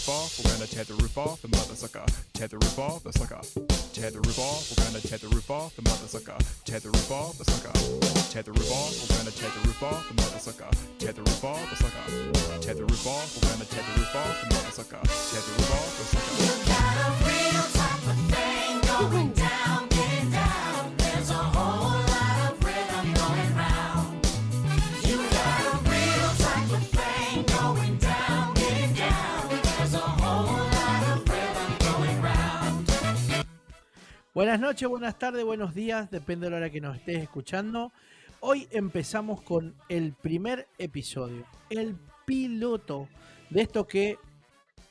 roof off, we're gonna tear the roof off the mother sucker. Tear the roof off the sucker. Tear the roof off, we're gonna tear the roof off the mother sucker. Tear the roof off the sucker. Tear the roof off, we're gonna tear the roof off the mother sucker. Tear the roof off the sucker. Tear the roof off, we're gonna tear the roof off the mother sucker. Tear the roof off the sucker. You got a real type of thing going down, getting down. There's a whole lot of rhythm going round. You got a real type of thing going down, getting down. There's a whole lot of rhythm going round. Buenas noches, buenas tardes, buenos días, depende de la hora que nos estés escuchando. Hoy empezamos con el primer episodio, el piloto de esto que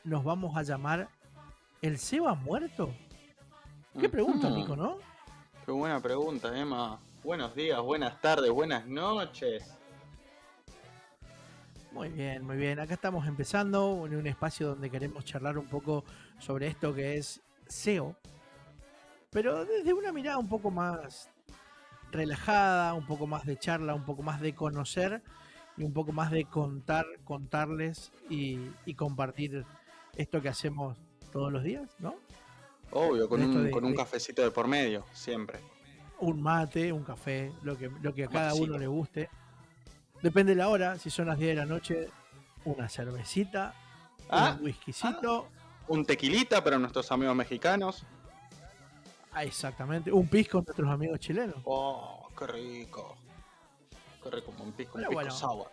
nos vamos a llamar ¿El Seba muerto? ¿Qué pregunta, Nico, no? Qué buena pregunta, Emma. Buenos días, buenas tardes, buenas noches. Muy bien, muy bien. Acá estamos empezando en un espacio donde queremos charlar un poco sobre esto que es SEO, pero desde una mirada un poco más relajada, un poco más de charla, un poco más de conocer y un poco más de contarles y compartir esto que hacemos todos los días, ¿no? Obvio, con Esto un, con un cafecito de por medio, siempre. Un mate, un café, lo que a cada Matecito. uno le guste. Depende de la hora, si son las 10 de la noche, una cervecita, un whiskycito. Un tequilita para nuestros amigos mexicanos. Exactamente, un pisco con nuestros amigos chilenos. Oh, qué rico. Qué rico, un pisco Pero bueno. sour.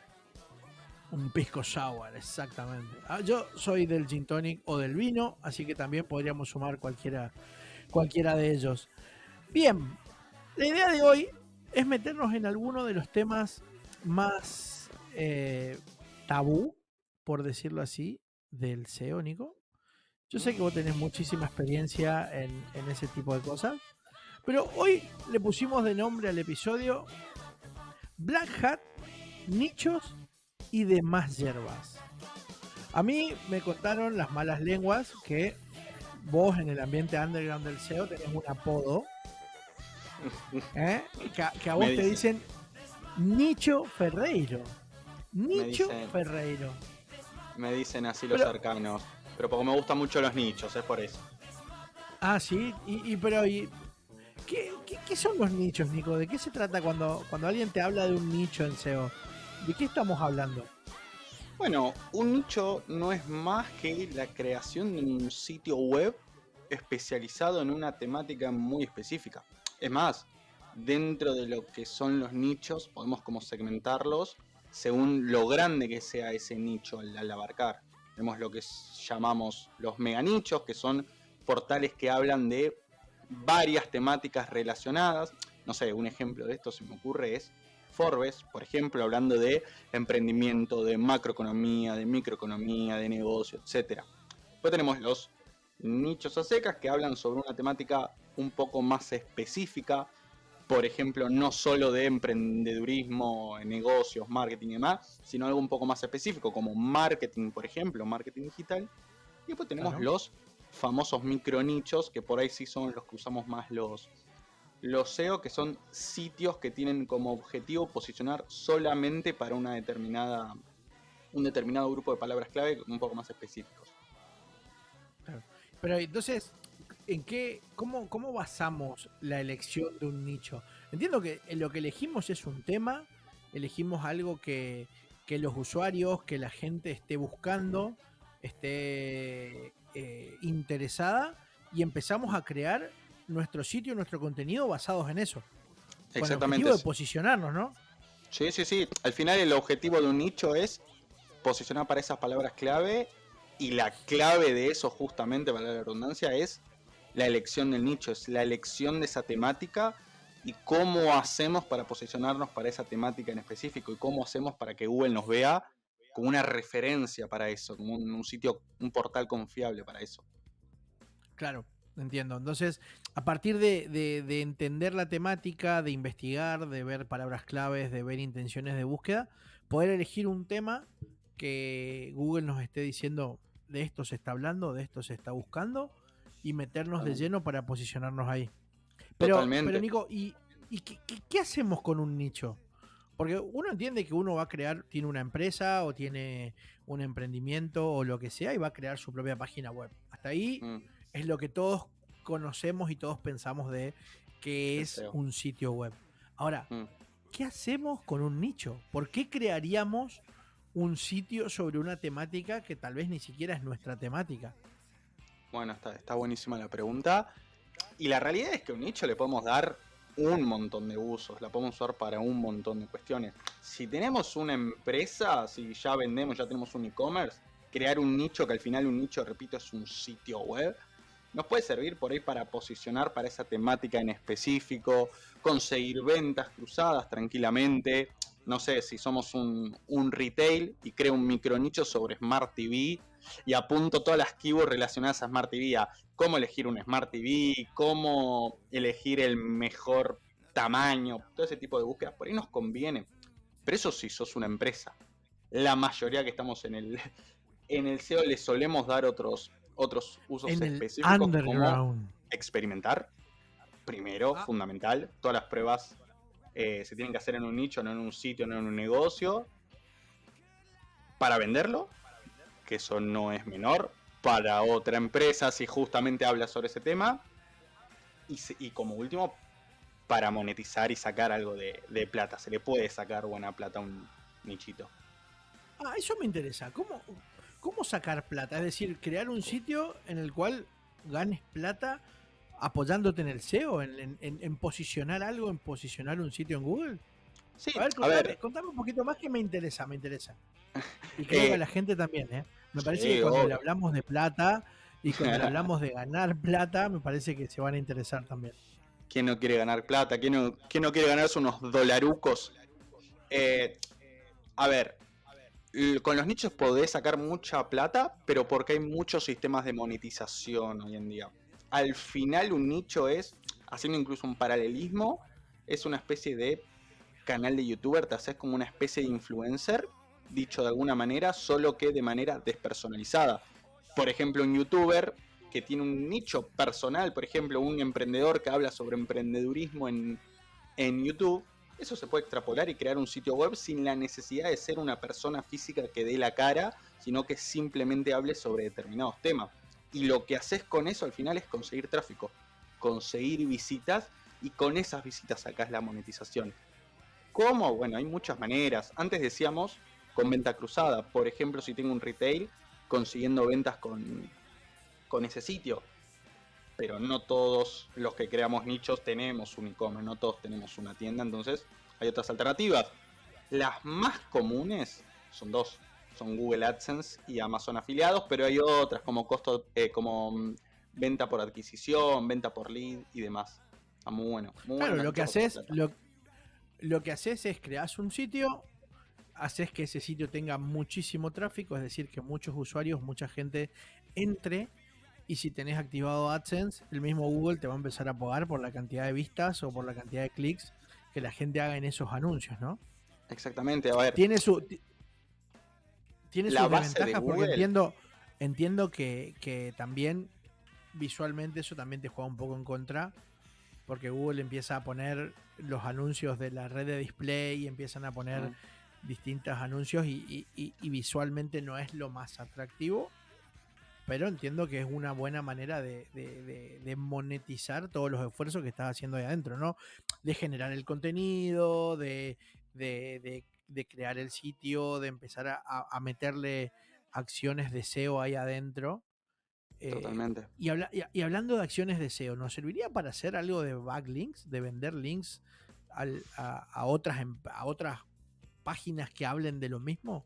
Un pisco sour, exactamente. Yo soy del gin tonic o del vino, así que también podríamos sumar cualquiera de ellos. Bien, la idea de hoy es meternos en alguno de los temas más tabú, por decirlo así, del SEO, Nico. Yo sé que vos tenés muchísima experiencia en ese tipo de cosas, pero hoy le pusimos de nombre al episodio Black Hat, nichos y demás hierbas. A mí me contaron las malas lenguas que vos en el ambiente underground del SEO tenés un apodo, que a vos te dicen Nicho Ferreiro. Nicho Ferreiro. Me dicen así los Pero- arcanos. Pero porque me gustan mucho los nichos, es por eso. Ah, sí, pero ¿qué son los nichos, Nico? ¿De qué se trata cuando alguien te habla de un nicho en SEO? ¿De qué estamos hablando? Bueno, un nicho no es más que la creación de un sitio web especializado en una temática muy específica. Es más, dentro de lo que son los nichos, podemos como segmentarlos según lo grande que sea ese nicho al abarcar. Tenemos lo que llamamos los meganichos, que son portales que hablan de varias temáticas relacionadas. No sé, un ejemplo de esto se me ocurre es Forbes, por ejemplo, hablando de emprendimiento, de macroeconomía, de microeconomía, de negocio, etc. Después tenemos los nichos a secas que hablan sobre una temática un poco más específica, por ejemplo, no solo de emprendedurismo, negocios, marketing y demás, sino algo un poco más específico, como marketing, por ejemplo, marketing digital. Y después tenemos Claro. los famosos micronichos, que por ahí sí son los que usamos más los SEO, que son sitios que tienen como objetivo posicionar solamente para un determinado grupo de palabras clave un poco más específicos. Pero entonces, cómo basamos la elección de un nicho? Entiendo que lo que elegimos es un tema, elegimos algo que los usuarios, que la gente esté buscando, esté interesada, y empezamos a crear nuestro sitio, nuestro contenido basados en eso. Con el Exactamente. objetivo de posicionarnos, ¿no? Sí, sí, sí. Al final el objetivo de un nicho es posicionar para esas palabras clave, y la clave de eso, justamente para la redundancia, es la elección del nicho, es la elección de esa temática y cómo hacemos para posicionarnos para esa temática en específico y cómo hacemos para que Google nos vea como una referencia para eso, como un sitio, un portal confiable para eso. Claro, entiendo. Entonces, a partir de entender la temática, de investigar, de ver palabras claves, de ver intenciones de búsqueda, poder elegir un tema que Google nos esté diciendo de esto se está hablando, de esto se está buscando, y meternos de lleno para posicionarnos ahí. Pero Totalmente. Nico, ¿y qué hacemos con un nicho? Porque uno entiende que uno va a crear, tiene una empresa o tiene un emprendimiento o lo que sea y va a crear su propia página web. Hasta ahí Mm, es lo que todos conocemos y todos pensamos de qué el es SEO. un sitio web. Ahora, Mm. ¿qué hacemos con un nicho? ¿Por qué crearíamos un sitio sobre una temática que tal vez ni siquiera es nuestra temática? Bueno, está buenísima la pregunta. Y la realidad es que a un nicho le podemos dar un montón de usos, la podemos usar para un montón de cuestiones. Si tenemos una empresa, si ya vendemos, ya tenemos un e-commerce, crear un nicho, que al final un nicho, repito, es un sitio web, nos puede servir por ahí para posicionar para esa temática en específico, conseguir ventas cruzadas tranquilamente. No sé, si somos un retail y creo un micronicho sobre Smart TV y apunto todas las keywords relacionadas a Smart TV, a cómo elegir un Smart TV, cómo elegir el mejor tamaño, todo ese tipo de búsquedas, por ahí nos conviene. Pero eso sí, sos una empresa. La mayoría que estamos en el SEO le solemos dar otros usos En el específicos como underground. experimentar, primero, Ah, fundamental. Todas las pruebas se tienen que hacer en un nicho, no en un sitio, no en un negocio. Para venderlo, que eso no es menor. Para otra empresa, si justamente habla sobre ese tema. Y como último, para monetizar y sacar algo de plata. Se le puede sacar buena plata a un nichito. eso me interesa. ¿Cómo sacar plata? Es decir, crear un sitio en el cual ganes plata apoyándote en el SEO, en posicionar algo, en posicionar un sitio en Google. Sí, A ver, a ver. contame un poquito más que me interesa. Y creo que a Eh, la gente también, ¿eh? Me parece sí, que cuando le obvio. hablamos de plata y cuando le hablamos de ganar plata, me parece que se van a interesar también. ¿Quién no quiere ganar plata? ¿Quién no quiere ganarse unos dolarucos? Eh, a ver, con los nichos podés sacar mucha plata, pero porque hay muchos sistemas de monetización hoy en día. Al final un nicho es, haciendo incluso un paralelismo, es una especie de canal de youtuber, te haces como una especie de influencer, dicho de alguna manera, solo que de manera despersonalizada. Por ejemplo, un youtuber que tiene un nicho personal, por ejemplo, un emprendedor que habla sobre emprendedurismo en YouTube, eso se puede extrapolar y crear un sitio web sin la necesidad de ser una persona física que dé la cara, sino que simplemente hable sobre determinados temas. Y lo que haces con eso al final es conseguir tráfico, conseguir visitas, y con esas visitas sacás la monetización. ¿Cómo? Bueno, hay muchas maneras. Antes decíamos con venta cruzada. Por ejemplo, si tengo un retail, consiguiendo ventas con ese sitio. Pero no todos los que creamos nichos tenemos un e-commerce, no todos tenemos una tienda, entonces hay otras alternativas. Las más comunes son dos, son Google AdSense y Amazon afiliados, pero hay otras como venta por adquisición, venta por lead y demás. Está muy bueno, muy Claro, bueno. lo que haces, lo que haces es creas un sitio, haces que ese sitio tenga muchísimo tráfico, es decir, que muchos usuarios, mucha gente entre. Y si tenés activado AdSense, el mismo Google te va a empezar a pagar por la cantidad de vistas o por la cantidad de clics que la gente haga en esos anuncios, ¿no? Exactamente, a ver, Tiene su tiene la sus base de desventajas porque Google, entiendo que también visualmente eso también te juega un poco en contra, porque Google empieza a poner los anuncios de la red de display y empiezan a poner distintos anuncios y visualmente no es lo más atractivo, pero entiendo que es una buena manera de monetizar todos los esfuerzos que estás haciendo ahí adentro, ¿no? De generar el contenido, de crear el sitio, de empezar a meterle acciones de SEO ahí adentro. totalmente. Y hablando de acciones de SEO, ¿nos serviría para hacer algo de backlinks, de vender links a otras páginas que hablen de lo mismo?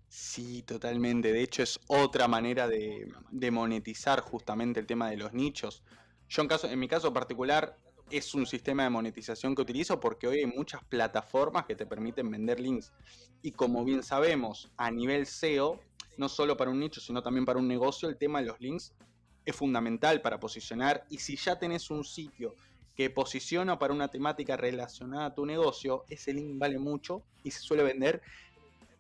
Sí, totalmente. De hecho, es otra manera de monetizar justamente el tema de los nichos. Yo en mi caso particular, es un sistema de monetización que utilizo porque hoy hay muchas plataformas que te permiten vender links. Y como bien sabemos, a nivel SEO, no solo para un nicho, sino también para un negocio, el tema de los links es fundamental para posicionar. Y si ya tenés un sitio que posiciona para una temática relacionada a tu negocio, ese link vale mucho y se suele vender.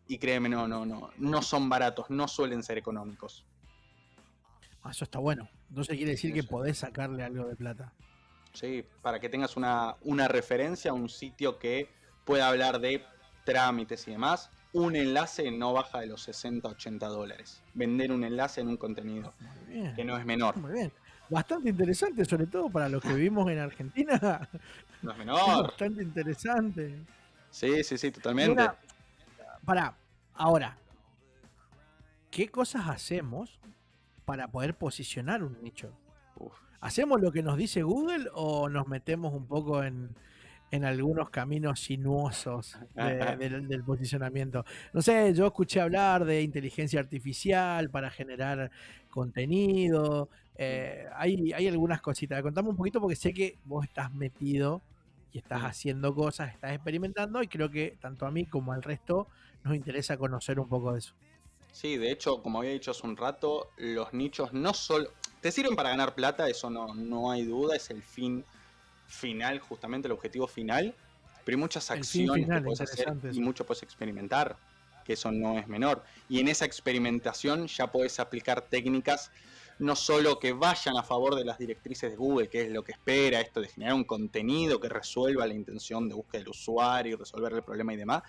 Y créeme, no son baratos, no suelen ser económicos. Eso está bueno. Entonces quiere decir que Eso. podés sacarle algo de plata. Sí, para que tengas una referencia, un sitio que pueda hablar de trámites y demás, un enlace no baja de los 60, $80. Vender un enlace en un contenido Muy bien. que no es menor. Muy bien. Bastante interesante, sobre todo para los que vivimos en Argentina. No es Es menor. bastante interesante. Sí, sí, sí, Y totalmente. ahora, ¿qué cosas hacemos para poder posicionar un nicho? Uf. ¿Hacemos lo que nos dice Google o nos metemos un poco en algunos caminos sinuosos del posicionamiento? No sé, yo escuché hablar de inteligencia artificial para generar contenido. Hay algunas cositas. Contame un poquito porque sé que vos estás metido y estás Mm. haciendo cosas, estás experimentando y creo que tanto a mí como al resto nos interesa conocer un poco de eso. Sí, de hecho, como había dicho hace un rato, los nichos no solo te sirven para ganar plata, eso no hay duda, es el fin final, justamente el objetivo final, pero hay muchas El fin acciones que final, puedes hacer interesante y eso. mucho puedes experimentar, que eso no es menor. Y en esa experimentación ya puedes aplicar técnicas no solo que vayan a favor de las directrices de Google, que es lo que espera, esto de generar un contenido que resuelva la intención de búsqueda del usuario y resolver el problema y demás,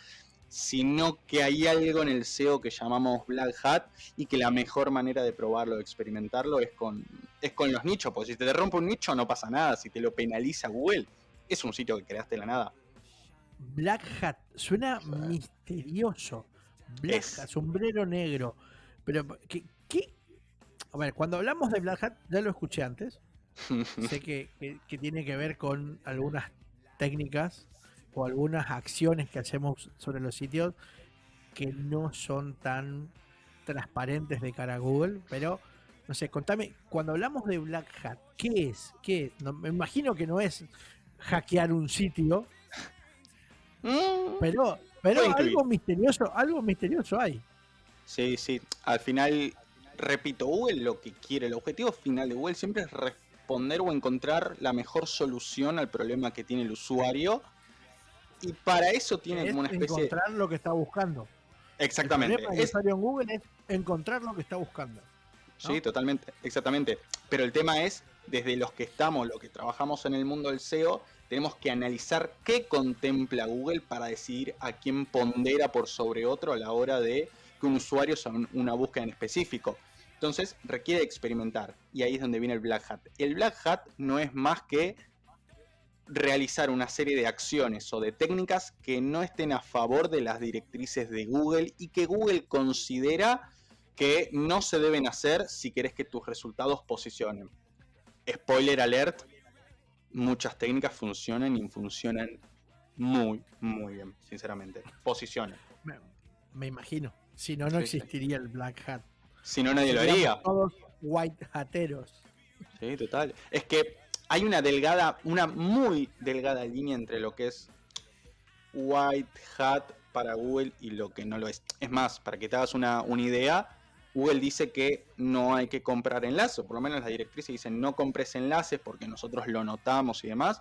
sino que hay algo en el SEO que llamamos Black Hat y que la mejor manera de probarlo, de experimentarlo es con los nichos, porque si te rompe un nicho no pasa nada, si te lo penaliza Google, es un sitio que creaste de la nada. Black Hat, suena misterioso. Black Es. Hat, sombrero negro. Pero, ¿qué? A ver, cuando hablamos de Black Hat, ya lo escuché antes. Sé que tiene que ver con algunas técnicas o algunas acciones que hacemos sobre los sitios que no son tan transparentes de cara a Google, pero no sé, contame, cuando hablamos de Black Hat, ¿qué es? ¿Qué es? No, me imagino que no es hackear un sitio, pero Puedo intuir. algo misterioso hay. Sí, sí. Al final, repito, Google lo que quiere, el objetivo final de Google siempre es responder o encontrar la mejor solución al problema que tiene el usuario. Y para eso tiene Es como una especie. encontrar lo que está buscando. Exactamente. El problema del usuario en Google es encontrar lo que está buscando. Sí, ¿no? totalmente, exactamente. Pero el tema es, desde los que estamos, los que trabajamos en el mundo del SEO, tenemos que analizar qué contempla Google para decidir a quién pondera por sobre otro a la hora de que un usuario sea una búsqueda en específico. Entonces requiere experimentar y ahí es donde viene el Black Hat. El Black Hat no es más que realizar una serie de acciones o de técnicas que no estén a favor de las directrices de Google y que Google considera que no se deben hacer si querés que tus resultados posicionen. Spoiler alert, muchas técnicas funcionan y funcionan muy, muy bien, sinceramente. Posicionan. Me imagino. Si no, no Sí, sí. existiría el Black Hat. Si no, nadie lo Seríamos haría. todos white hateros. Sí, total. Es que hay una muy delgada línea entre lo que es white hat para Google y lo que no lo es. Es más, para que te hagas una idea, Google dice que no hay que comprar enlaces, por lo menos las directrices dicen no compres enlaces porque nosotros lo notamos y demás,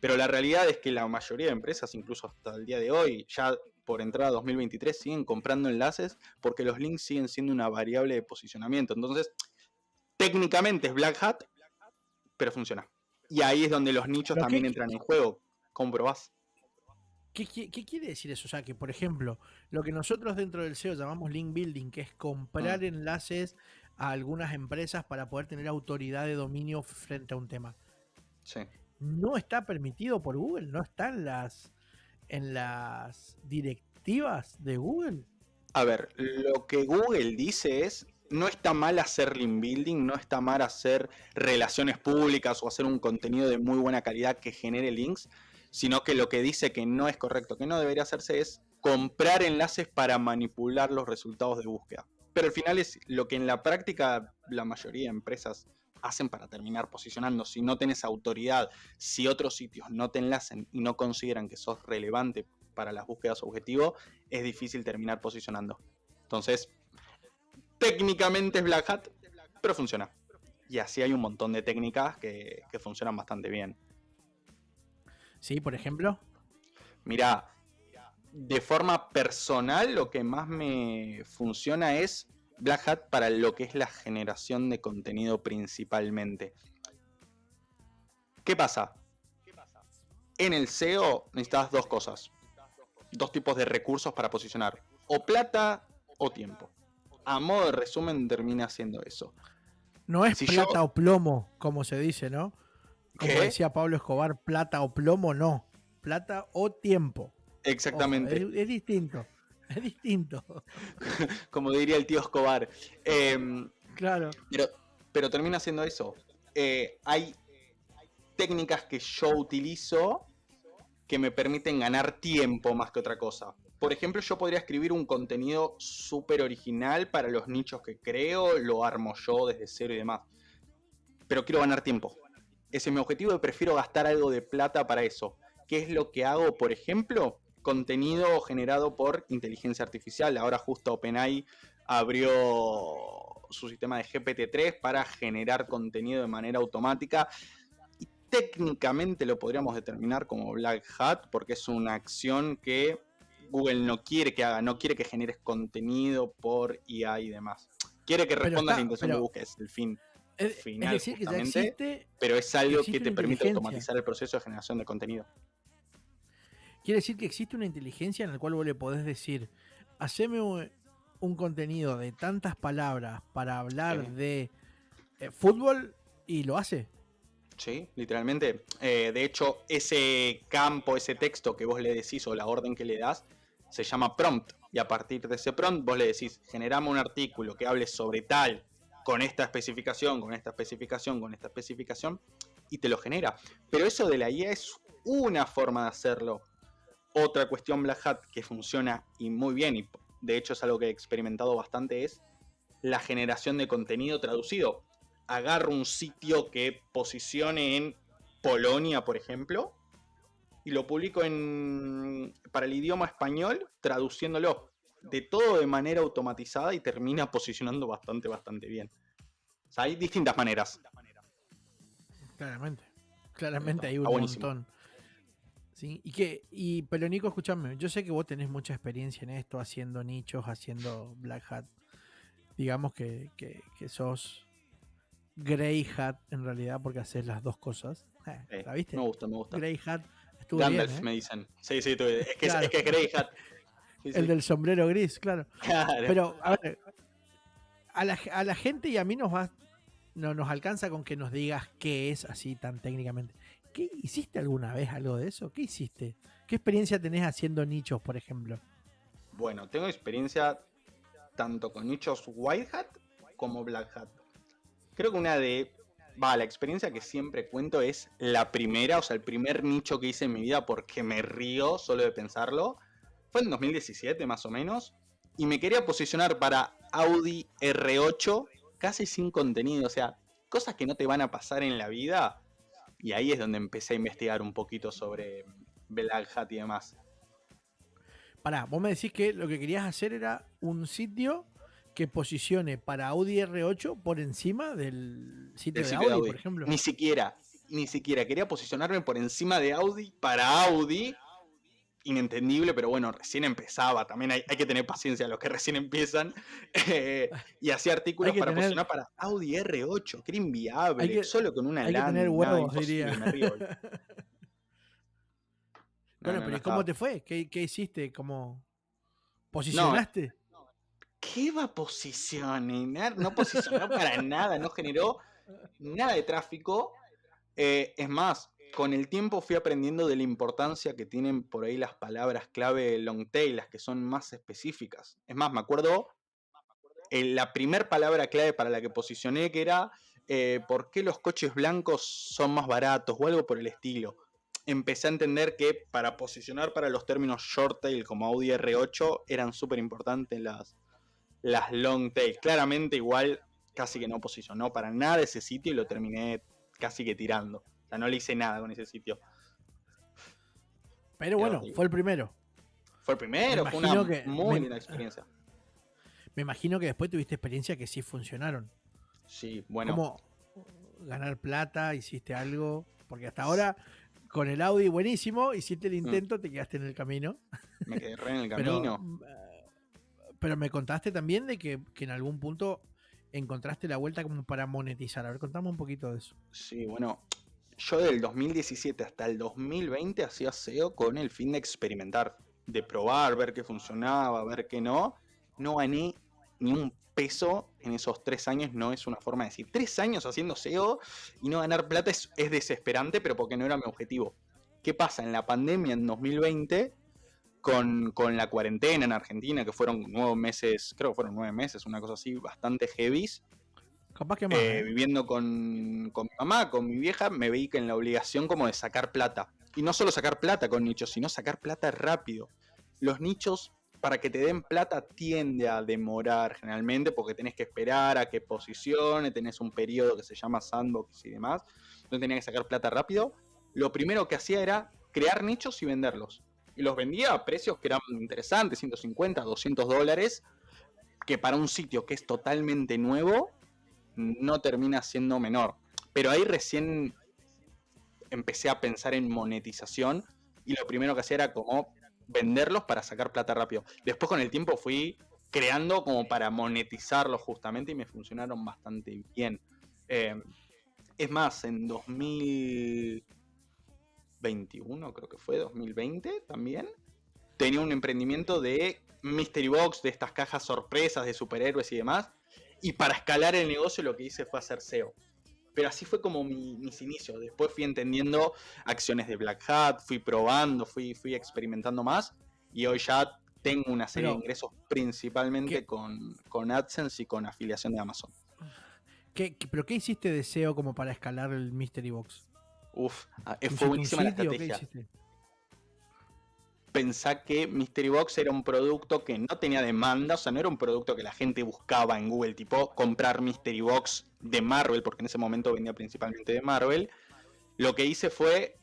pero la realidad es que la mayoría de empresas, incluso hasta el día de hoy, ya por entrada 2023, siguen comprando enlaces porque los links siguen siendo una variable de posicionamiento. Entonces, técnicamente es Black Hat, pero funciona. Y ahí es donde los nichos ¿Pero también qué- entran en juego. ¿Cómo probás? ¿Qué quiere decir eso? O sea, que por ejemplo, lo que nosotros dentro del SEO llamamos link building, que es comprar enlaces a algunas empresas para poder tener autoridad de dominio frente a un tema, Sí. no está permitido por Google, no está en las directivas de Google. A ver, lo que Google dice es, no está mal hacer link building, no está mal hacer relaciones públicas o hacer un contenido de muy buena calidad que genere links, sino que lo que dice que no es correcto, que no debería hacerse es comprar enlaces para manipular los resultados de búsqueda. Pero al final es lo que en la práctica la mayoría de empresas hacen para terminar posicionando. Si no tenés autoridad, si otros sitios no te enlacen y no consideran que sos relevante para las búsquedas objetivo, es difícil terminar posicionando. Entonces, técnicamente es Black Hat, pero funciona. Y así hay un montón de técnicas que funcionan bastante bien. Sí, por ejemplo. Mirá, de forma personal lo que más me funciona es Black Hat para lo que es la generación de contenido principalmente. ¿Qué pasa? En el SEO necesitas dos cosas. dos tipos de recursos para posicionar, o plata o tiempo. A modo de resumen termina siendo eso. No es Si plata yo- o plomo, como se dice, ¿no? Como ¿Qué? decía Pablo Escobar, plata o plomo, no. Plata o tiempo. Ojo, Exactamente, es distinto. Es distinto. como diría el tío Escobar. Claro. Pero termina siendo eso. Hay técnicas que yo utilizo que me permiten ganar tiempo más que otra cosa. Por ejemplo, yo podría escribir un contenido súper original para los nichos que creo, lo armo yo desde cero y demás. Pero quiero ganar tiempo. Ese es mi objetivo y prefiero gastar algo de plata para eso. ¿Qué es lo que hago, por ejemplo? Contenido generado por inteligencia artificial. Ahora justo OpenAI abrió su sistema de GPT-3 para generar contenido de manera automática. Y técnicamente lo podríamos determinar como Black Hat porque es una acción que Google no quiere que haga, no quiere que generes contenido por IA y demás. Quiere que Pero respondas está- la intención de pero- búsqueda, es el fin Es final decir, que ya justamente, existe. pero es algo existe que te una permite inteligencia. automatizar el proceso de generación de contenido. Quiere decir que existe una inteligencia en la cual vos le podés decir, haceme un contenido de tantas palabras para hablar Sí. de fútbol y lo hace. Sí, literalmente. De hecho, ese campo, ese texto que vos le decís o la orden que le das, se llama prompt. Y a partir de ese prompt vos le decís, generame un artículo que hable sobre tal, con esta especificación, con esta especificación, con esta especificación, y te lo genera. Pero eso de la IA es una forma de hacerlo. Otra cuestión Black Hat que funciona y muy bien, y de hecho es algo que he experimentado bastante, es la generación de contenido traducido. Agarro un sitio que posicione en Polonia, por ejemplo, y lo publico para el idioma español, traduciéndolo. De todo de manera automatizada y termina posicionando bastante bien. O sea, hay distintas maneras. Claramente. Claramente hay un Está buenísimo. montón. ¿Sí? Pero Nico, escúchame, yo sé que vos tenés mucha experiencia en esto, haciendo nichos, haciendo Black Hat. Digamos que sos Grey Hat en realidad, porque haces las dos cosas. ¿La viste? Me gusta. Grey Hat estuvo Gandalf bien, ¿eh? me dicen. Sí, es que, Claro. es que es Grey Hat. Sí, El sí. del sombrero gris, claro. Claro. Pero, a ver, a la gente y a mí no nos alcanza con que nos digas qué es así tan técnicamente. ¿Qué hiciste alguna vez algo de eso? ¿Qué hiciste? ¿Qué experiencia tenés haciendo nichos, por ejemplo? Bueno, tengo experiencia tanto con nichos White Hat como Black Hat. Creo que la experiencia que siempre cuento es la primera, o sea, el primer nicho que hice en mi vida porque me río solo de pensarlo. Fue en 2017 más o menos. Y me quería posicionar para Audi R8 casi sin contenido, o sea, cosas que no te van a pasar en la vida. Y ahí es donde empecé a investigar un poquito sobre Black Hat y demás. Pará, vos me decís que lo que querías hacer era un sitio que posicione para Audi R8 por encima del sitio Del de sitio Audi, por ejemplo. Ni siquiera quería posicionarme por encima de Audi para Audi. Inentendible, pero bueno, recién empezaba. También hay que tener paciencia a los que recién empiezan. Y hacía artículos Hay que para tener- posicionar para Audi R8, que era inviable, Hay que- solo con una Hay que LAN, tener nada, huevos, imposible, diría. me río hoy. Bueno, No pero ¿y estaba. cómo te fue? ¿Qué hiciste? ¿Cómo posicionaste? ¿Qué va a posicionar? No posicionó para nada, no generó nada de tráfico. Es más, con el tiempo fui aprendiendo de la importancia que tienen por ahí las palabras clave long tail, las que son más específicas. Es más, me acuerdo la primer palabra clave para la que posicioné que era ¿por qué los coches blancos son más baratos? O algo por el estilo. Empecé a entender que para posicionar para los términos short tail como Audi R8 eran súper importantes las long tail. Claramente igual casi que no posicionó para nada ese sitio y lo terminé casi que tirando. O sea, no le hice nada con ese sitio. Pero bueno, fue el primero. Fue el primero, Me fue una imagino que- muy me- linda experiencia. Me imagino que después tuviste experiencia que sí funcionaron. Sí, bueno. ¿Cómo ganar plata? ¿Hiciste algo? Porque hasta ahora, con el Audi buenísimo, hiciste el intento, te quedaste en el camino. Me quedé re en el Pero, camino. pero me contaste también de que en algún punto encontraste la vuelta como para monetizar. A ver, contame un poquito de eso. Sí, bueno. Yo del 2017 hasta el 2020 hacía SEO con el fin de experimentar. de probar, ver qué funcionaba, ver qué no. No gané ni un peso en esos 3 años, no es una forma de decir. 3 años haciendo SEO y no ganar plata es desesperante, pero porque no era mi objetivo. ¿Qué pasa? En la pandemia en 2020, con la cuarentena en Argentina, que fueron 9 meses, creo que fueron 9 meses, una cosa así, bastante heavies, Capaz que más, ¿eh? viviendo con mi mamá, con mi vieja, me vi que en la obligación como de sacar plata. Y no solo sacar plata con nichos, sino sacar plata rápido. Los nichos, para que te den plata, tiende a demorar generalmente, porque tenés que esperar a que posicione, tenés un periodo que se llama sandbox y demás. Entonces tenía que sacar plata rápido. Lo primero que hacía era crear nichos y venderlos. Y los vendía a precios que eran interesantes, 150, $200, que para un sitio que es totalmente nuevo, no termina siendo menor. Pero ahí recién empecé a pensar en monetización y lo primero que hacía era como venderlos para sacar plata rápido. Después con el tiempo fui creando como para monetizarlos justamente y me funcionaron bastante bien. Es más, en 2021 creo que fue, 2020 también, tenía un emprendimiento de Mystery Box, de estas cajas sorpresas de superhéroes y demás. Y para escalar el negocio lo que hice fue hacer SEO. Pero así fue como mis inicios. Después fui entendiendo acciones de Black Hat, fui probando, fui experimentando más. Y hoy ya tengo una serie de Pero, ingresos principalmente ¿qué, con AdSense y con afiliación de Amazon. pero qué hiciste de SEO como para escalar el Mystery Box? Uf, fue ¿Hiciste un buenísima la sitio? ¿Qué estrategia. hiciste? Pensá que Mystery Box era un producto que no tenía demanda, o sea, no era un producto que la gente buscaba en Google, tipo comprar Mystery Box de Marvel, porque en ese momento vendía principalmente de Marvel. Lo que hice fue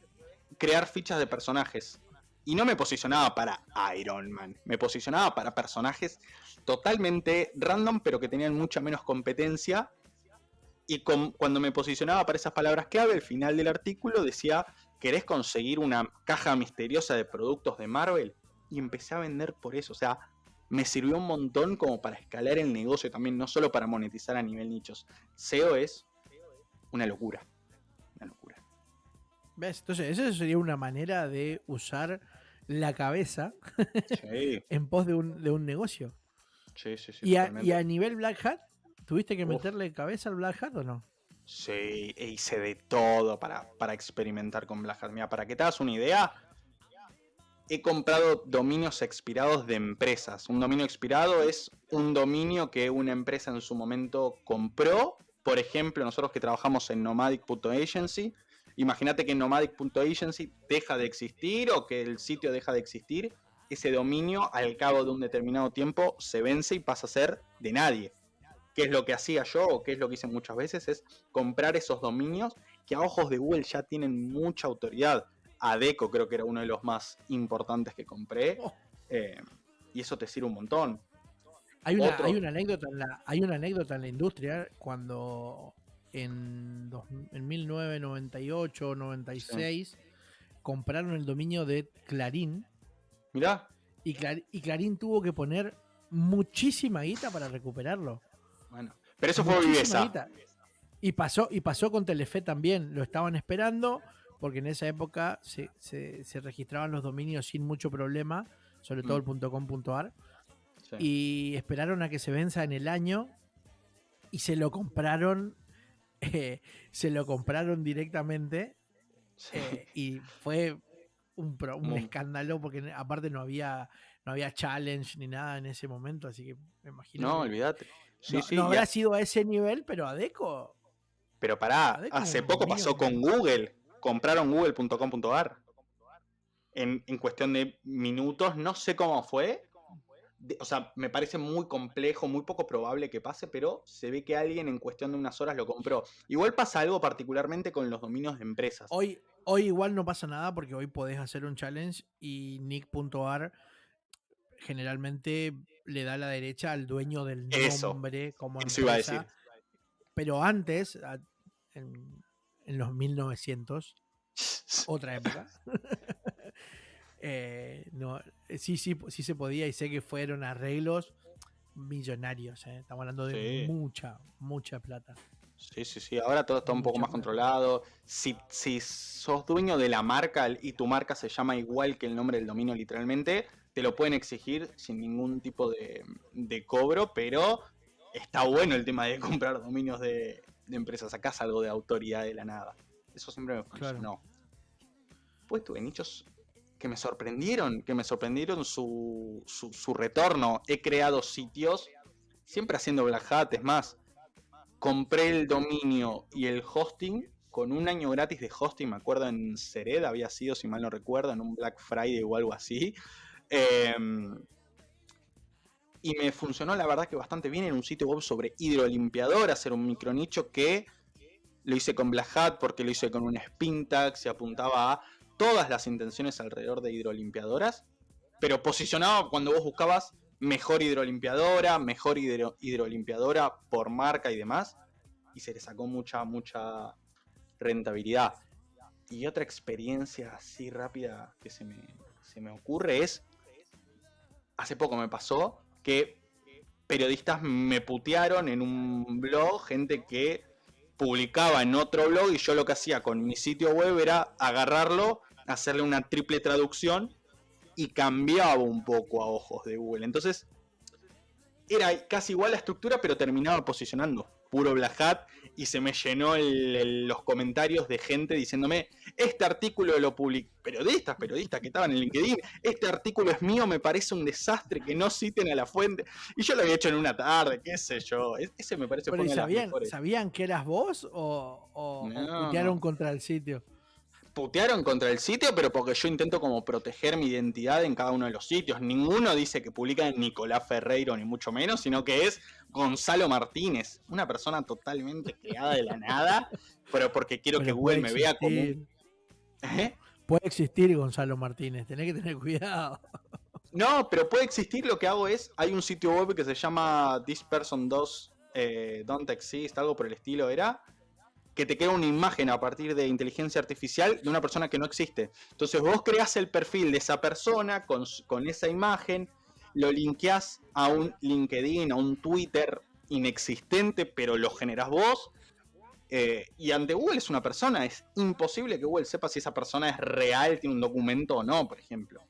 crear fichas de personajes. Y no me posicionaba para Iron Man, me posicionaba para personajes totalmente random, pero que tenían mucha menos competencia. Y cuando me posicionaba para esas palabras clave, al final del artículo decía: ¿querés conseguir una caja misteriosa de productos de Marvel? Y empecé a vender por eso. O sea, me sirvió un montón como para escalar el negocio también, no solo para monetizar a nivel nichos. SEO es una locura. Una locura. ¿Ves? Entonces, eso sería una manera de usar la cabeza Sí, en pos de un negocio. sí, sí, sí, Y totalmente. a nivel Black Hat, ¿tuviste que Uf, meterle cabeza al Black Hat o no? sí, e hice de todo para experimentar con Black Hat. Mira, para que te hagas una idea, he comprado dominios expirados de empresas. Un dominio expirado es un dominio que una empresa en su momento compró. Por ejemplo, nosotros que trabajamos en nomadic.agency, imagínate que nomadic.agency deja de existir o que el sitio deja de existir. Ese dominio al cabo de un determinado tiempo se vence y pasa a ser de nadie. ¿Qué es lo que hacía yo o qué es lo que hice muchas veces? Es comprar esos dominios que a ojos de Google ya tienen mucha autoridad. Adeco creo que era uno de los más importantes que compré. Oh, eh, y eso te sirve un montón. hay Otro, una anécdota hay una anécdota en la industria cuando en 1998 sí. 96 compraron el dominio de Clarín Mirá, y Clarín tuvo que poner muchísima guita para recuperarlo. bueno. Pero eso fue Muchísima viveza. guita. Y pasó con Telefe también. Lo estaban esperando porque en esa época se registraban los dominios sin mucho problema, sobre todo el .com.ar. Sí. Y esperaron a que se venza en el año y se lo compraron directamente Sí. y fue un Mu- escándalo porque aparte no había challenge ni nada en ese momento, así que me imagino No, que olvídate. Sí, sí. no habrá sido a ese nivel, pero Pero pará, Adeco hace un poco dominio pasó con Google. Compraron google.com.ar. En cuestión de minutos, no sé cómo fue. O sea, me parece muy complejo, muy poco probable que pase, pero se ve que alguien en cuestión de unas horas lo compró. Igual pasa algo particularmente con los dominios de empresas. Hoy igual no pasa nada porque hoy podés hacer un challenge y nick.ar generalmente le da la derecha al dueño del Eso, nombre como eso iba a decir. empresa, pero antes, en los 1900, otra época, no, sí se podía y sé que fueron arreglos millonarios, estamos hablando de Sí, mucha plata. Sí, ahora todo está un poco Mucho más más. controlado. Si sos dueño de la marca y tu marca se llama igual que el nombre del dominio literalmente, te lo pueden exigir sin ningún tipo de cobro, pero está bueno el tema de comprar dominios de empresas. Sacás algo de autoridad de la nada. Eso siempre me Claro. funcionó. Pues tuve nichos que me sorprendieron su retorno. He creado sitios, siempre haciendo Black Hat, es más. Compré el dominio y el hosting con un año gratis de hosting, me acuerdo en Sered, había sido, si mal no recuerdo, en un Black Friday o algo así. Y me funcionó la verdad que bastante bien en un sitio web sobre hidrolimpiador, hacer un micronicho que lo hice con Black Hat porque lo hice con un spin tag, se apuntaba a todas las intenciones alrededor de hidrolimpiadoras, pero posicionado cuando vos buscabas mejor hidrolimpiadora por marca y demás, y se le sacó mucha rentabilidad. Y otra experiencia así rápida que se me ocurre es, hace poco me pasó que periodistas me putearon en un blog, gente que publicaba en otro blog, y yo lo que hacía con mi sitio web era agarrarlo, hacerle una triple traducción y cambiaba un poco a ojos de Google. Entonces era casi igual la estructura, pero terminaba posicionando puro Black Hat, y se me llenó los comentarios de gente diciéndome: este artículo lo publicó, periodistas que estaban en LinkedIn, este artículo es mío, me parece un desastre, que no citen a la fuente. Y yo lo había hecho en una tarde, qué sé yo. Ese me parece Pero fue ¿y una de las mejores. sabían que eras vos o No. putearon contra el sitio? Putearon contra el sitio, pero porque yo intento como proteger mi identidad en cada uno de los sitios. Ninguno dice que publica en Nicolás Ferreiro, ni mucho menos, sino que es Gonzalo Martínez, una persona totalmente creada de la nada, pero porque quiero Pero que Google puede me vea como existir. ¿Eh? Puede existir Gonzalo Martínez, tenés que tener cuidado. No, pero puede existir. Lo que hago es, hay un sitio web que se llama This Person Don't Exist, algo por el estilo era, que te crea una imagen a partir de inteligencia artificial de una persona que no existe. Entonces vos creás el perfil de esa persona con esa imagen, lo linkeás a un LinkedIn, a un Twitter inexistente, pero lo generás vos. Y ante Google es una persona. Es imposible que Google sepa si esa persona es real, tiene un documento o no, por ejemplo.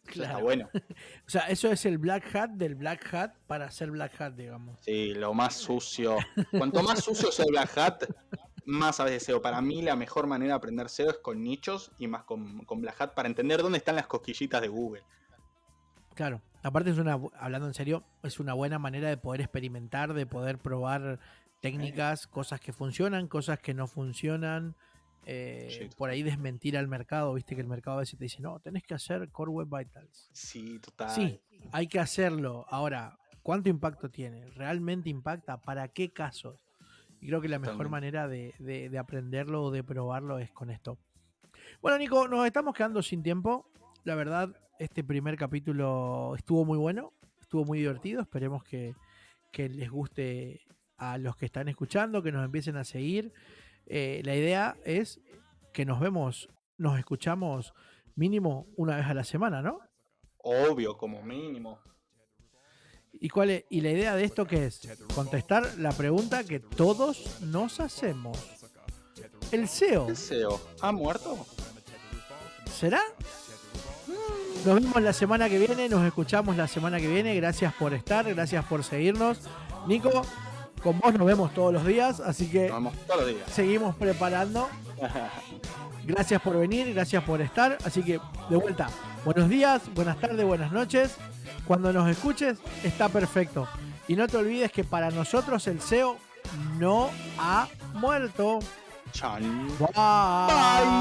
Eso está bueno. O sea, eso es el Black Hat del Black Hat para hacer Black Hat, digamos. Sí, lo más sucio. Cuanto más sucio sea el Black Hat, más sabes de SEO. Para mí la mejor manera de aprender SEO es con nichos y más con Black Hat, para entender dónde están las cosquillitas de Google. Claro, aparte hablando en serio, es una buena manera de poder experimentar, de poder probar técnicas, cosas que funcionan, cosas que no funcionan. Por ahí desmentir al mercado, viste que el mercado a veces te dice: no, tenés que hacer Core Web Vitals. Sí, total. Sí, hay que hacerlo. Ahora, ¿cuánto impacto tiene? ¿Realmente impacta? ¿Para qué casos? Y creo que la mejor Totalmente. manera de aprenderlo o de probarlo es con esto. Bueno, Nico, nos estamos quedando sin tiempo. La verdad, este primer capítulo estuvo muy bueno, estuvo muy divertido. Esperemos que les guste a los que están escuchando, que nos empiecen a seguir. La idea es que nos escuchamos mínimo una vez a la semana, ¿no? Obvio, como mínimo. ¿Y la idea de esto qué es? Contestar la pregunta que todos nos hacemos. ¿El SEO ¿El SEO ha muerto? será? Nos vemos la semana que viene, nos escuchamos la semana que viene. Gracias por estar, gracias por seguirnos. Nico, con vos nos vemos todos los días, así que Nos vemos todos los días. seguimos preparando. Gracias por venir, gracias por estar. Así que, de vuelta, buenos días, buenas tardes, buenas noches. Cuando nos escuches, está perfecto. Y no te olvides que para nosotros el SEO no ha muerto. Chan. Bye.